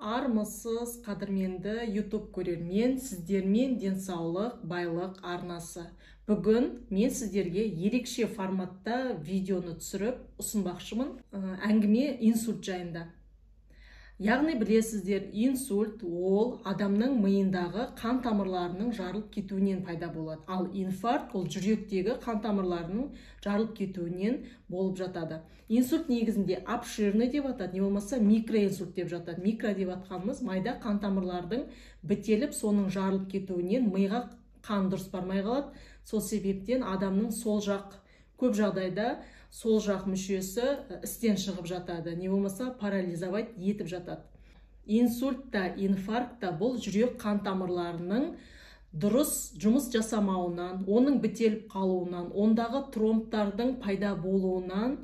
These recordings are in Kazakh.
Армысыз, қадірменді YouTube көрермен, сіздермен денсаулық, байлық арнасы. Бүгін мен сіздерге ерекше форматта видеоны түсіріп ұсынбақшымын. Әңгіме инсульт жайында. Яғни білесіздер, инсульт ол адамның миындағы қан тамырларының жарылып кетуінен пайда болады. Ал инфаркт ол жүректегі қан тамырларының жарылып кетуінен болып жатады. Инсульт негізінде обширный деп атады, не болмаса микроинсульт деп жатады. Микро деп атқанымыз майда қан тамырлардың бітеліп, соның жарылып кетуінен миға қан дұрыс бармай қалады. Сол себептен адамның сол жақ, көп жағдайда сол жақ мүшесі істен шығып жатады, не болмаса парализовать етіп жатады. Инсульт та, инфаркт та бұл жүрек қан тамырларының дұрыс жұмыс жасамауынан, оның бітеліп қалуынан, ондағы тромбтардың пайда болуынан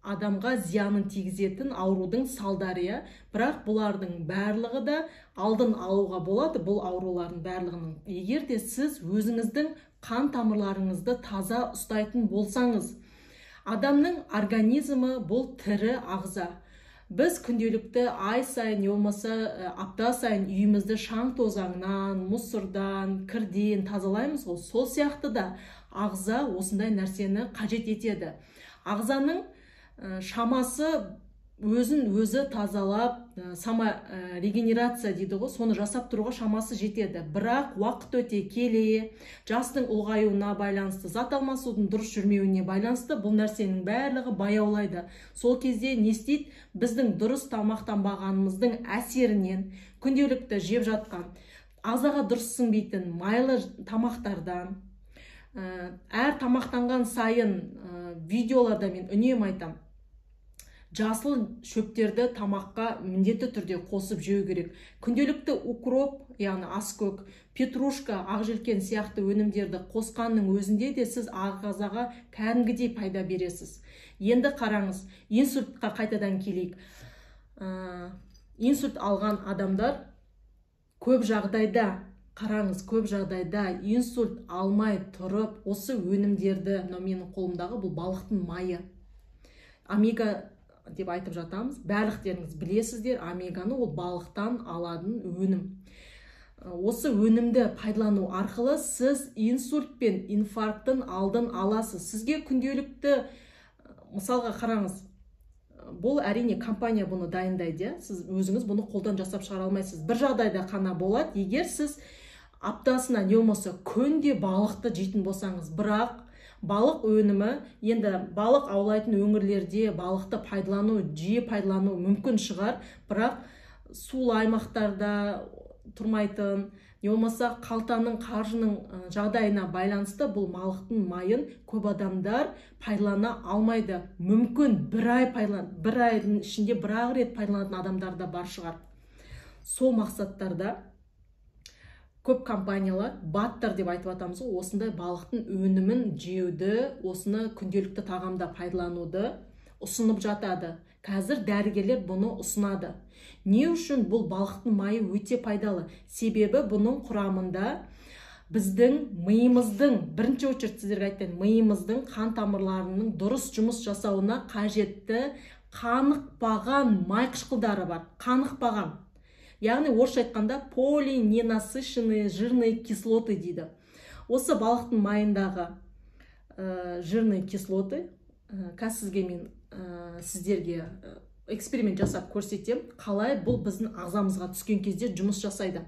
адамға зиянын тигізетін аурудың салдары. Бірақ бұлардың барлығы да алдын алуға болады, бұл аурулардың барлығының. Егер де сіз өзіңіздің қан тамырларыңызды таза ұстайтын болсаңыз, адамның организмі бұл тірі ағза. Біз күнделікті ай сайын, не болмаса апта сайын үйімізді шаң тозаңнан, мұсырдан, кірден тазалаймыз ғой. Сол сияқты да ағза осындай нәрсені қажет етеді. Ағзаның шамасы өзін өзі тазалап, регенерация дейді ғой, соны жасап тұруға шамасы жетеді. Бірақ уақыт өте келе, жастың ұлғаюына байланысты, зат алмасудың дұрыс жүрмеуіне байланысты бұл нәрсенің барлығы баяулайды. Сол кезде не істейді? Біздің дұрыс тамақтанбағанымыздың әсерінен күнделікті жеп жатқан, ағзаға дұрыс сіңбейтін майлы тамақтардан, әр тамақтанған сайын видеоларда мен үнемі айтам, жасыл шөптерді тамаққа міндетті түрде қосып жеу керек. Күнделікті укроп, яғни аскөк, петрушка, ақжелкен сияқты өнімдерді қосқанның өзінде де сіз ағзаға кәдімгідей пайда бересіз. Енді қараңыз, инсультқа қайтадан келейік. Инсульт алған адамдар көп жағдайда, қараңыз, көп жағдайда инсульт алмай тұрып, осы өнімдерді, менің қолымдағы бұл балықтың майы, омега деп айтып жатамыз. Барлықтеріңіз білесіздер, омеганы ол балықтан алатын өнім. Осы өнімді пайдалану арқылы сіз инсульт пен инфаркттың алдын аласыз. Сізге күнделікті, мысалға қараңыз, бұл әрине компания бұны дайындайды, сіз өзіңіз бұны қолдан жасап шығара алмайсыз. Бір жағдайда қана болады, егер сіз аптасына не болмаса күнде балықты жейтін болсаңыз. Бірақ балық өнімі, енді балық аулайтын өңірлерде балықты пайдалану, жиі пайдалану мүмкін шығар, бірақ сулы аймақтарда тұрмайтын, не болмаса қалтаның, қаржының жағдайына байланысты бұл балықтың майын көп адамдар пайдалана алмайды. Мүмкін бір айдың ішінде бір-ақ рет пайдаланатын адамдар да бар шығар. Сол мақсаттарда көп компаниялар, баттар деп айтып атамыз, осындай балықтың өнімін жеуді, осыны күнделікті тағамда пайдалануды ұсынып жатады. Қазір дәрігерлер бұны ұсынады. Не үшін? Бұл балықтың майы өте пайдалы. Себебі бұның құрамында біздің миымыздың, бірінші очередь сіздерге айтайын, миымыздың қан тамырларының дұрыс жұмыс жасауына қажетті қанықпаған май қышқылдары бар. Қанықпаған. Яғни орысша айтқанда полиненасыщенные жирные кислоты дейді. Осы балықтың майындағы жирные кислоты, қазір мен сіздерге эксперимент жасап көрсетем, қалай бұл біздің ағзамызға түскен кезде жұмыс жасайды.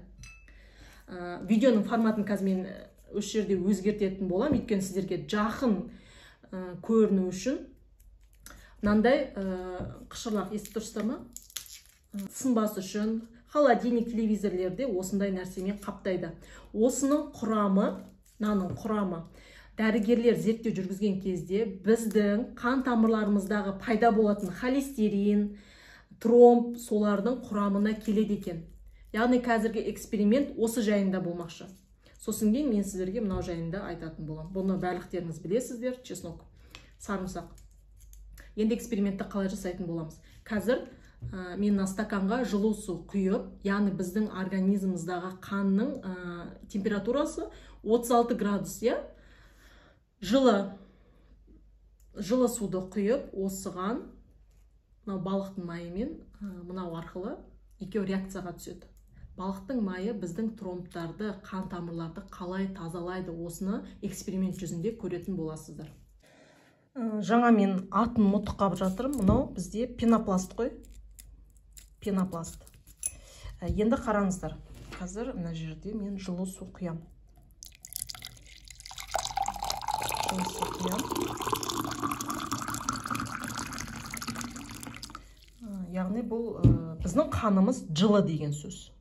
Видеоның форматын қазір мен осы жерде өзгертетін болам, өйткені сіздерге жақын көріну үшін. Мынандай қышырлақ, естіп тұрсыздар ма? Сынбас үшін холодильник, телевизорлерде осындай нәрсемен қаптайды. Осының құрамы, дәрігерлер зерттеу жүргізген кезде біздің қан тамырларымыздағы пайда болатын холестерин, тромб, солардың құрамына келеді екен. Яғни қазіргі эксперимент осы жайында болмақшы. Сосын кейін мен сіздерге мынау жайында айтатын болам. Бұны барлықтеріңіз білесіздер, чеснок, сарымсақ. Енді экспериментті қалай жасайтын боламыз. Қазір мен стаканға жылу су құйып, яғни біздің организміміздағы қанның температурасы 36 градус, жылы суды құйып, осыған балықтың майымен мынау арқылы екеуі реакцияға түседі. Балықтың майы біздің тромбтарды, қан тамырларды қалай тазалайды, осыны эксперимент жүзінде көретін боласыздар. Жаңа мен атын мұтыққап жатырмын. Мынау бізде пенопласт қой. Пенопласт. Енді қараңыздар. Қазір мына жерде мен жылы су құям. Жылы су құям. Яғни бұл біздің қанымыз жылы деген сөз.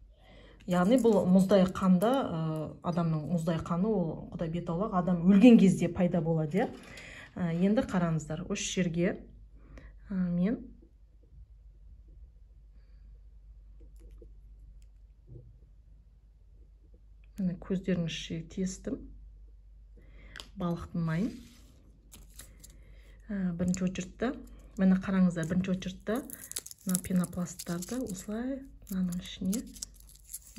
Яғни бұл мұздай қанда, адамның мұздай қаны, ол құдай бет аулақ, адам өлген кезде пайда болады. Енді қараңыздар, осы жерге мен көздеріңізше тестім балықтың майын. Бірінші очередте, мені қараңыздар, бірінші очередте пенопласттарды осылай мынаның ішіне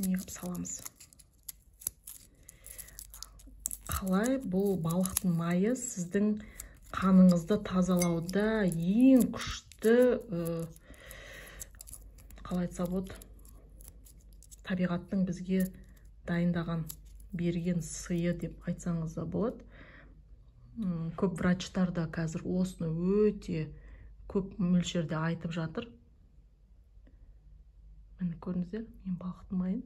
неғып саламыз. Қалай бұл балықтың майы сіздің қаныңызды тазалауда ең күшті, қалай айтса болады, табиғаттың бізге дайындаған, берген сыйы деп айтсаңыз да болады. Көп врачтар да қазір осыны өте көп мөлшерде айтып жатыр. Мені көріңіздер, мен балықтың майын.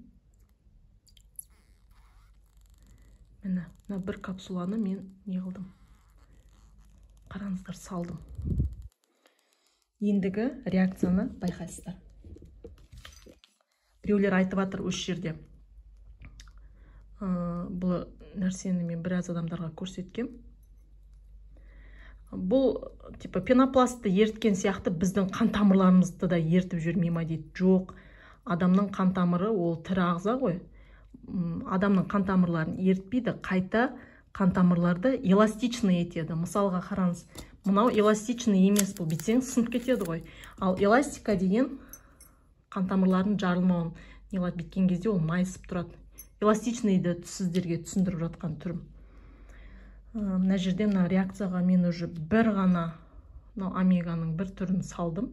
Мені бір капсуланы мен не қылдым? Қараңыздар, салдым. Ендігі реакцияны байқайсыздар. Біреулер айтып жатыр осы жерде. Бұл нәрсені мен біраз адамдарға көрсеткем. Бұл пенопластты ерткен сияқты біздің қан тамырларымызды да ертіп жүрмей ма дейді. Жоқ, адамның қан тамыры ол тірі ағза ғой. Адамның қан тамырларын ертпейді, қайта қан тамырларды эластичный етеді. Мысалға қараңыз, мынау эластичный емес, бұл бітсең сынып кетеді ғой. Ал эластика деген қан тамырларын жарылмауын нелат біткен кезде ол майысып тұрады. Эластичныйды сіздерге түсіндіріп жатқан түрім. Мына жерде мына реакцияға мен уже бір ғана омеганың бір түрін салдым.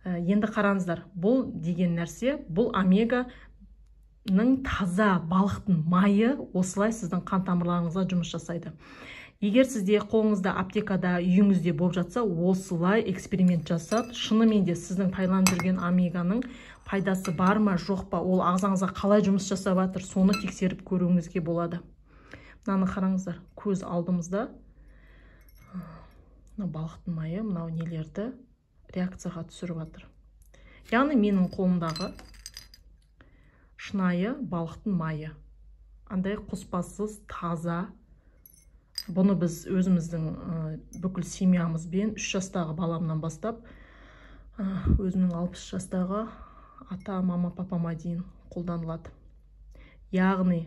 Енді қараңыздар, бұл деген нәрсе, бұл омеганың таза балықтың майы осылай сіздің қан тамырларыңызға жұмыс жасайды. Егер сізде қолыңызда, аптекада, үйіңізде болып жатса, осылай эксперимент жасап, шынымен де сіздің пайдаланып жүрген омеганың пайдасы бар ма, жоқ па, ол ағзаңызға қалай жұмыс жасап жатыр, соны тексеріп көруіңізге болады. Мынаны қараңыздар, көз алдымызда балықтың майы мынау нелерді реакцияға түсіріп жатыр. Яғни менің қолымдағы шынайы балықтың майы. Андай қоспасыз, таза. Бұны біз өзіміздің бүкіл семьямызбен 3 жастағы баламнан бастап, өзімнің 60 жастағы ата, мама, папама дейін қолданылады. Яғни,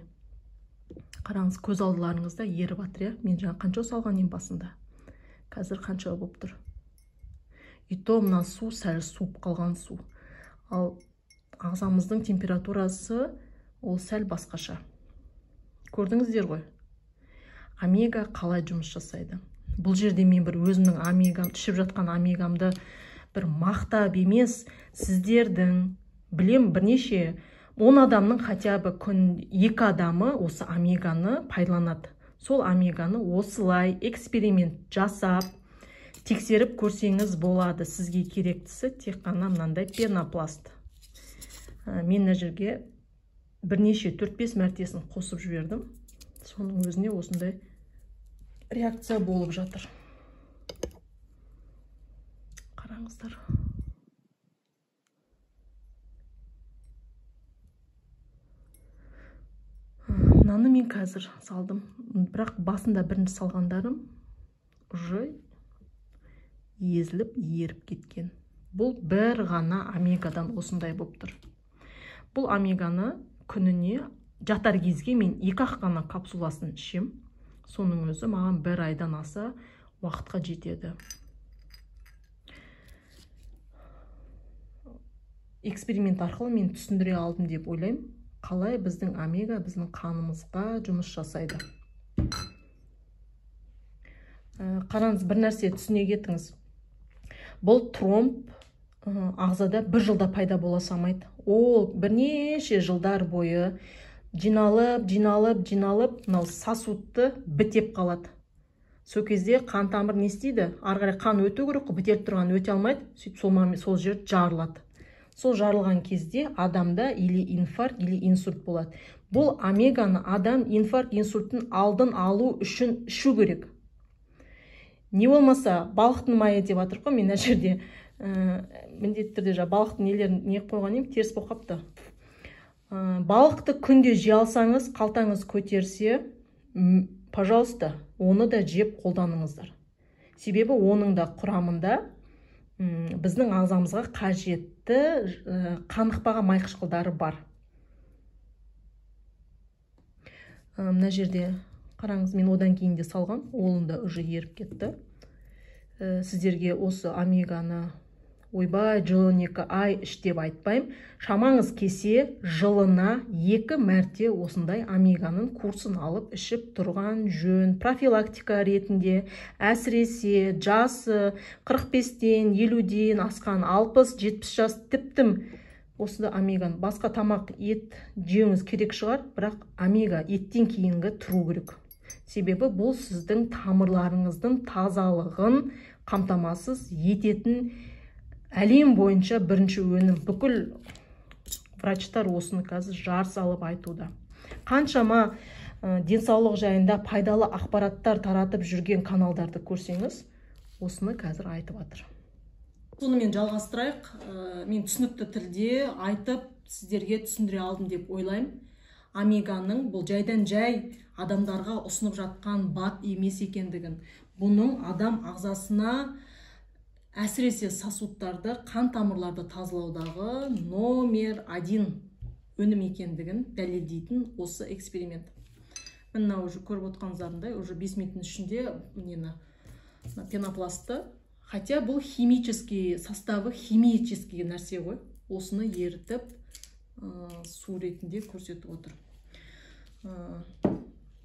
қараңыз, көз алдыларыңызда еріп жатыр. Мен жаңа қанша салған ең басында. Қазір қанша болып тұр. И то мына су сәл суып қалған су. Ал ағзамыздың температурасы ол сәл басқаша. Көрдіңіздер ғой? Омега қалай жұмыс жасайды. Бұл жерде мен бір өзімнің омегам, ішіп жатқан омегамды бір мақтап емес, сіздердің білем бірнеше 10 адамның хотя бы күн 2 адамы осы омеганы пайдаланады. Сол омеганы осылай эксперимент жасап, тексеріп көрсеңіз болады. Сізге керектісі тек қана мынандай пенопласт. Мен мына жерге бірнеше 4-5 мәртесін қосып жібердім. Соның өзіне осындай реакция болып жатыр. Қараңыздар. Мынаны мен қазір салдым. Бірақ басында бірінші салғандарым уже езіліп, еріп кеткен. Бұл бір ғана омегадан осындай болып тұр. Бұл омеганы күніне жатар кезге мен 2-ақ ғана капсуласын ішем. Соның өзі маған 1 айдан аса уақытқа жетеді. Эксперимент арқылы мен түсіндіре алдым деп ойлаймын. Қалай біздің омега біздің қанымызға жұмыс жасайды. Қараңыз, бір нәрсе түсіне кетіңіз. Бұл тромб ағзада бір жылда пайда бола салмайды. Ол бірнеше жылдар бойы жиналып, мынау сосудты бітеп қалады. Сол кезде қан тамыр не істейді? Ары қарай қан өту керек, бітеліп тұрған өте алмайды. Сөйтіп сол жер жарылады. Сол жарылған кезде адамда или инфаркт, или инсульт болады. Бұл омеганы адам инфаркт, инсульттың алдын алу үшін ішу керек. Не болмаса, балықтың майы деп жатыр ғой, мен мына жерде міндетті түрде балықтың нелерін не қойған едім, теріс болып қапты. Балықты күнде жей алсаңыз, қалтаңыз көтерсе, пожалуйста, оны да жеп қолданыңыздар. Себебі оның да құрамында біздің ағзамызға қажетті қанықпаған май қышқылдары бар. Мына жерде қараңыз, мен одан кейін де салған, олында уже еріп кетті. Сіздерге осы омеганы ойбай жылына 2 ай іш деп айтпаймын. Шамаңыз кесе жылына 2 мәрте осындай омеганың курсын алып ішіп тұрған жөн. Профилактика ретінде, әсіресе жасы 45-тен 50-ден асқан 60-70 жас тіптім осында омеганы. Басқа тамақ, ет жеуіңіз керек шығар, бірақ омега еттен кейінгі тұру керек. Себебі бұл сіздің тамырларыңыздың тазалығын қамтамасыз ететін әлем бойынша бірінші өнім. Бүкіл врачтар осыны қазір жар салып айтуда. Қаншама денсаулық жайында пайдалы ақпараттар таратып жүрген каналдарды көрсеңіз, осыны қазір айтып жатыр. Сонымен жалғастырайық. Мен түсінікті тілде айтып, сіздерге түсіндіре алдым деп ойлаймын. Омеганың бұл жайдан жай адамдарға ұсынып жатқан бап емес екендігін, бұның адам ағзасына әсіресе сосудтарды, қан тамырларды тазалаудағы номер 1 өнім екендігін дәлелдейтін осы эксперимент. Мына уже көріп отқандарындай, уже 5 минуттың ішінде пенопластты, хотя бұл химический составы, химический нәрсе ғой, осыны ерітіп су ретінде көрсетіп отыр.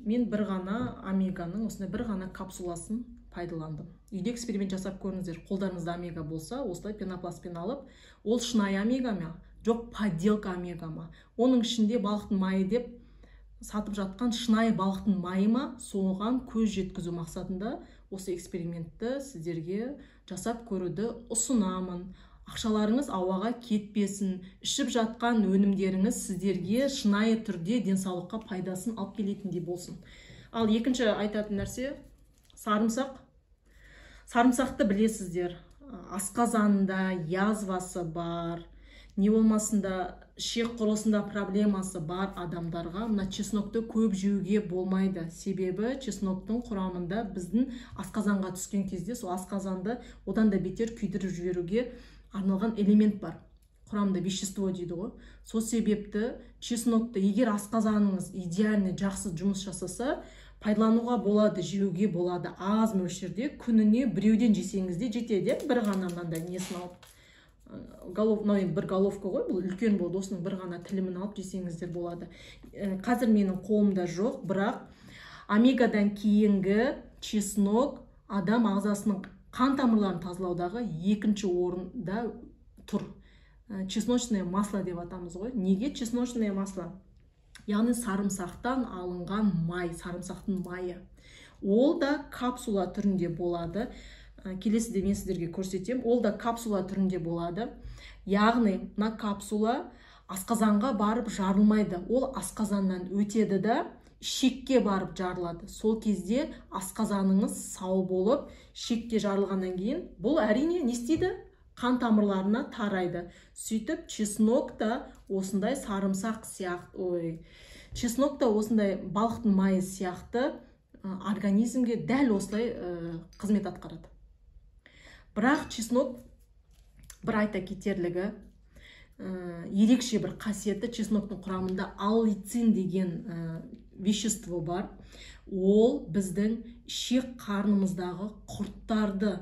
Мен бір ғана омеганың, осындай бір ғана капсуласын пайдаландым. Үйде эксперимент жасап көріңіздер. Қолдарыңызда омега болса, осылай пенопластпен алып, ол шынайы омега ма, жоқ подделка омега ма? Оның ішінде балықтың майы деп сатып жатқан шынайы балықтың майы ма? Соған көз жеткізу мақсатында осы экспериментті сіздерге жасап көруді ұсынамын. Ақшаларыңыз ауаға кетпесін, ішіп жатқан өнімдеріңіз сіздерге шынайы түрде денсаулыққа пайдасын алып келетіндей болсын. Ал екінші айтатын нәрсе сарымсақ. Сарымсақты білесіздер, асқазанында язвасы бар, не болмасында ішек құрылысында проблемасы бар адамдарға мына чеснокты көп жеуге болмайды. Себебі чесноктың құрамында біздің асқазанға түскен кезде сол асқазанды одан да бетер күйдіріп жіберуге арналған элемент бар. Құрамда вещество дейді ғой. Сол себепті чеснокты егер асқазаныңыз идеальный жақсы жұмыс жасаса, пайдалануға болады, жеуге болады. Аз мөлшерде күніне біреуден жесеңіз де жетеді. Бір ғана мынандай несін алып, бір головка ғой, бұл үлкен болды, осының бір ғана тілімін алып жесеңіздер болады. Қазір менің қолымда жоқ, бірақ омегадан кейінгі чеснок адам ағзасының қан тамырларын тазалаудағы екінші орында тұр. Чесночное масло деп атамыз ғой. Неге чесночное масло? Яғни сарымсақтан алынған май, сарымсақтың майы. Ол да капсула түрінде болады. Келесіде мен сіздерге көрсетем. Ол да капсула түрінде болады. Яғни мына капсула асқазанға барып жарылмайды. Ол асқазаннан өтеді да шекке барып жарылады. Сол кезде асқазаныңыз сау болып, шекке жарылғаннан кейін бұл әрине не істейді? Қан тамырларына тарайды. Сөйтіп чеснок та осындай сарымсақ сияқты, чеснок та осындай балықтың майы сияқты организмге дәл осылай қызмет атқарады. Бірақ чеснок бір айта кетерлігі, ерекше бір қасиеті, чесноктың құрамында аллицин деген вещество бар. Ол біздің ішек қарнымыздағы құрттарды,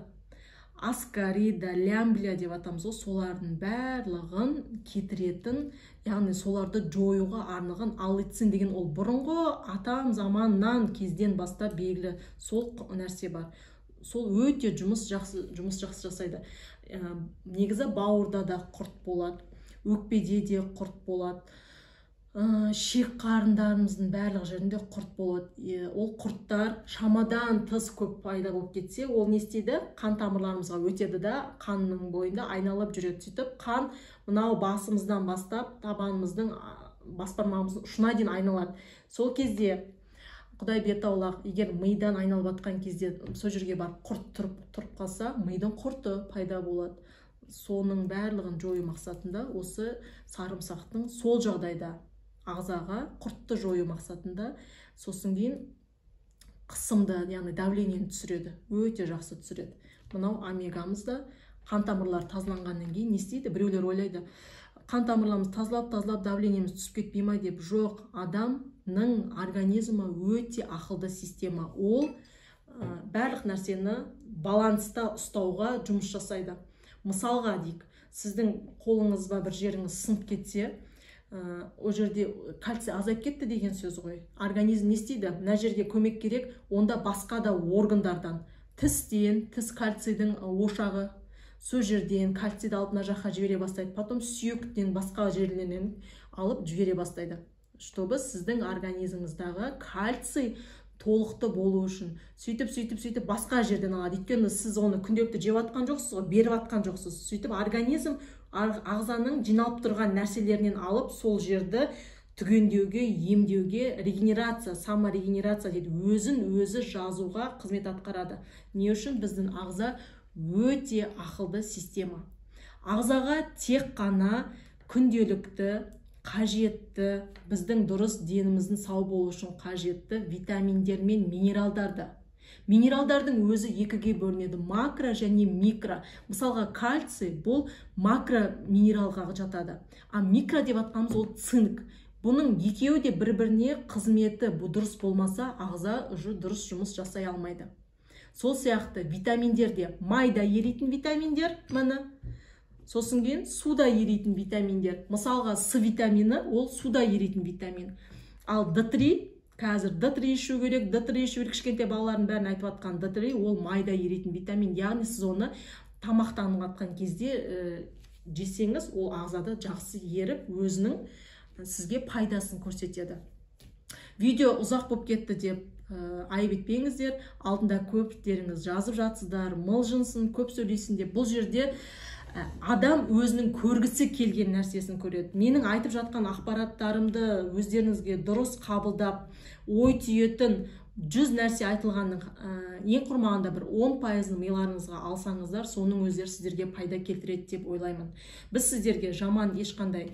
аскарида, лямбля деп атамыз ғой, солардың барлығын кетіретін, яғни соларды жоюға арналған аллицин деген ол бұрынғы атам заманнан кезден бастап белгілі сол нәрсе бар. сол өте жұмыс жақсы жасайды. Негізі бауырда да құрт болады, өкпеде де құрт болады, шек қарындарымыздың барлық жерінде құрт болады. Ол құрттар шамадан тыс көп пайда болып кетсе, ол не істейді? Қан тамырларымызға өтеді да, қанның бойында айналып жүреді. Сөйтіп қан мынау басымыздан бастап табанымыздың бас бармағымыздың ұшына дейін айналады. Сол кезде Құдай бет аулақ, егер мидан айналып жатқан кезде сол жерге барып құрт тұрып қалса, мидың құрты пайда болады. Соның барлығын жою мақсатында осы сарымсақтың сол жағдайда ағзаға құртты жою мақсатында, сосын кейін қысымды, яғни давлениені түсіреді, өте жақсы түсіреді. Мынау омегамызда қан тамырлар тазаланғаннан кейін не істейді? Біреулер ойлайды, қан тамырларымыз тазалап давлениеміз түсіп кетпей ме деп. Жоқ, адамның организмі өте ақылды система. Ол барлық нәрсені баланста ұстауға жұмыс жасайды. Мысалға дейік, сіздің қолыңызға бір жеріңіз сынып кетсе, о жерде кальций азайып кетті деген сөз ғой. Организм не істейді? Мына жерге көмек керек, онда басқа да органдардан, тістен, тіс кальцийдің ошағы, сол жерден кальцийді алып мына жаққа жібере бастайды, потом сүйектен басқа жерлерінен алып жібере бастайды. Чтобы сіздің организміңіздағы кальций толықты болу үшін сөйтіп басқа жерден алады. Өйткені сіз оны күнделікті жеп жатқан жоқсыз ғой, беріп жатқан жоқсыз. Сөйтіп организм ағзаның жиналып тұрған нәрселерінен алып, сол жерді түгендеуге, емдеуге, регенерация, саморегенерация дейді, өзін өзі жазуға қызмет атқарады. Не үшін? Біздің ағза өте ақылды система. Ағзаға тек қана күнделікті қажетті, біздің дұрыс деніміздің сау болу үшін қажетті витаминдер мен минералдарды. Минералдардың өзі екіге бөлінеді, макро және микро. Мысалға кальций бұл макро минералға жатады. А микро деп атқанымыз ол цинк. Бұның екеуі де бір-біріне қызметі дұрыс болмаса, ағза дұрыс жұмыс жасай алмайды. Сол сияқты витаминдерде майда еритін витаминдер, міне. Сосын кейін суда еритін витаминдер. Мысалға С витамині ол суда еритін витамин. Ал D3, қазір D3 ішу керек, кішкентай балалардың бәрін айтып атқан D3 ол майда еритін витамин. Яғни сіз оны тамақтанып жатқан кезде жесеңіз, ол ағзада жақсы еріп, өзінің сізге пайдасын көрсетеді. Видео ұзақ болып кетті деп айып етпеңіздер. Алдында көптеріңіз жазып жатсыздар, мылжынсын, көп сөйлейсін деп. Бұл жерде адам өзінің көргісі келген нәрсесін көреді. Менің айтып жатқан ақпараттарымды өздеріңізге дұрыс қабылдап, ой түйетін 100 нәрсе айтылғанның ең құрмағанда бір 10%-ны миларыңызға алсаңыздар, соның өздері сіздерге пайда келтіреді деп ойлаймын. Біз сіздерге жаман ешқандай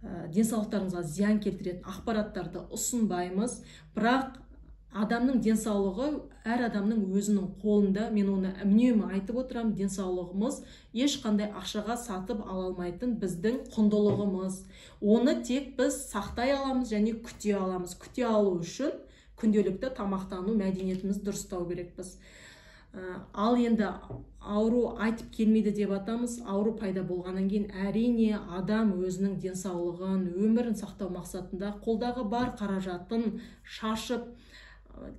денсаулықтарыңызға зиян келтіретін ақпараттарды ұсынбаймыз, бірақ адамның денсаулығы әр адамның өзінің қолында. Мен оны үнемі айтып отырам, денсаулығымыз ешқандай ақшаға сатып ала алмайтын біздің құндылығымыз. Оны тек біз сақтай аламыз және күте аламыз. Күте алу үшін күнделікті тамақтану мәдениетіміз дұрыстау керекпіз. Ал енді ауру айтып келмейді деп атамыз. Ауру пайда болғаннан кейін әрине адам өзінің денсаулығын, өмірін сақтау мақсатында қолдағы бар қаражатын шашып,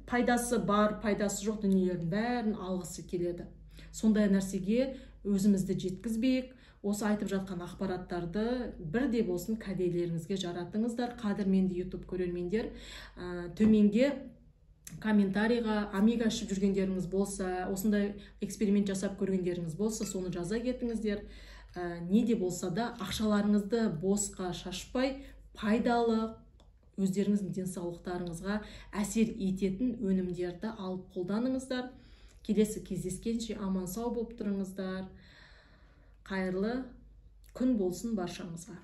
пайдасы бар, пайдасы жоқ дүниелердің бәрін алғысы келеді. Сондай нәрсеге өзімізді жеткізбейік. Осы айтып жатқан ақпараттарды бірде болсын кәделеріңізге жаратыңыздар. Қадірменді YouTube көрермендер, төменге комментарийға омега ішіп жүргендеріңіз болса, осындай эксперимент жасап көргендеріңіз болса, соны жаза кетіңіздер. Не де болса да ақшаларыңызды босқа шашпай, пайдалы, өздеріңіздің денсаулықтарыңызға әсер ететін өнімдерді алып қолданыңыздар. Келесі кездескенше аман сау болып тұрыңыздар. Қайырлы күн болсын баршаңызға.